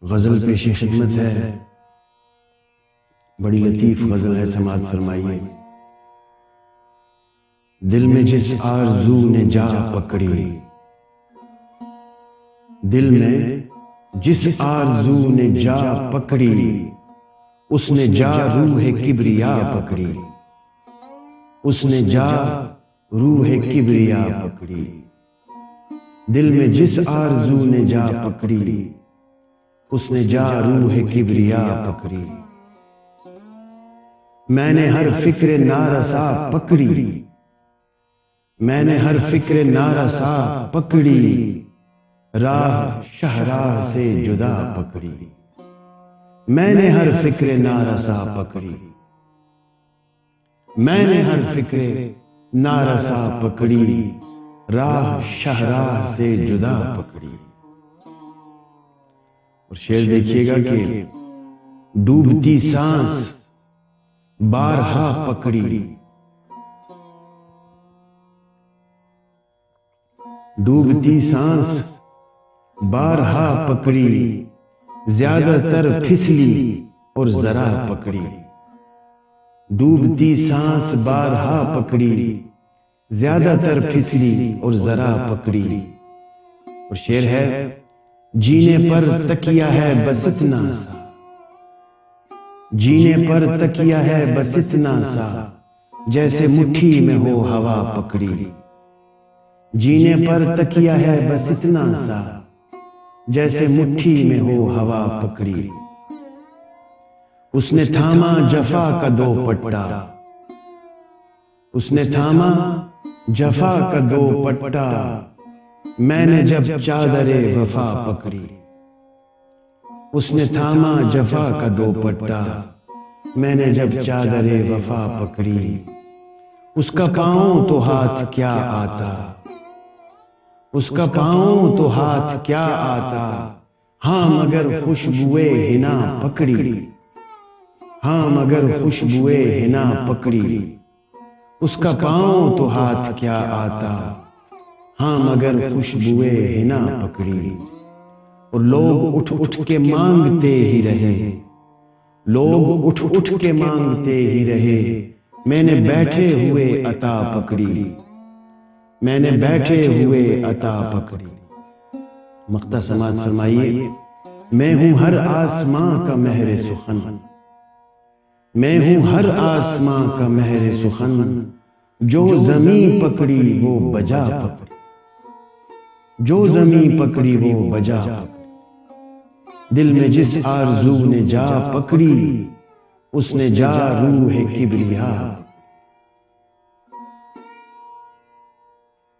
غزل پیش خدمت ہے، بڑی لطیف غزل ہے، سماعت فرمائیے۔ دل میں جس آرزو نے جا پکڑی، دل میں جس آرزو نے جا پکڑی، اس نے جا روح کبریا پکڑی، اس نے جا روح کبریا پکڑی۔ دل میں جس آرزو نے جا پکڑی، اس نے جا روح کبریا پکڑی۔ میں نے ہر فکر نارسا پکڑی، میں نے ہر فکر نارسا پکڑی، راہ شہراہ سے جدا پکڑی۔ میں نے ہر فکر نارسا پکڑی، میں نے ہر فکر نارسا پکڑی، راہ شہراہ سے جدا پکڑی۔ اور شعر دیکھیے گا کہ ڈوبتی سانس بارہا پکڑی، ڈوبتی سانس بارہا پکڑی، زیادہ تر پھسلی اور ذرا پکڑی۔ ڈوبتی سانس بارہا پکڑی، زیادہ تر پھسلی اور ذرا پکڑی۔ اور شعر ہے، جینے پر تکیا ہے بس اتنا سا، جینے پر تکیا ہے بس اتنا سا، جیسے مٹھی میں ہو ہوا پکڑی۔ جینے پر تکیا ہے بس اتنا سا، جیسے مٹھی میں ہو ہوا پکڑی۔ اس نے تھاما جفا کا دو پٹا، اس نے تھاما جفا کا دو پٹا، میں نے جب چادر وفا پکڑی۔ اس نے تھاما جفا کا دو پٹا، میں نے جب چادر وفا پکڑی۔ اس کا پاؤں تو ہاتھ کیا آتا، اس کا پاؤں تو ہاتھ کیا آتا، ہاں مگر خوشبوئے حنا پکڑی، ہاں مگر خوشبوئے حنا پکڑی۔ اس کا پاؤں تو ہاتھ کیا آتا، ہاں مگر خوشبوئے حنا پکڑی۔ اور لوگ اٹھ اٹھ کے مانگتے ہی رہے، لوگ اٹھ اٹھ کے مانگتے ہی رہے، میں نے بیٹھے ہوئے عطا پکڑی، میں نے بیٹھے ہوئے عطا پکڑی۔ مقطع سماعت فرمائیے۔ میں ہوں ہر آسماں کا مہر سخن، میں ہوں ہر آسماں کا مہر سخن، جو زمین پکڑی وہ بجا پکڑی، جو زمین پکڑی وہ بجا پکڑی۔ دل میں جس آرزو نے جا پکڑی، اس نے جا روح کبریا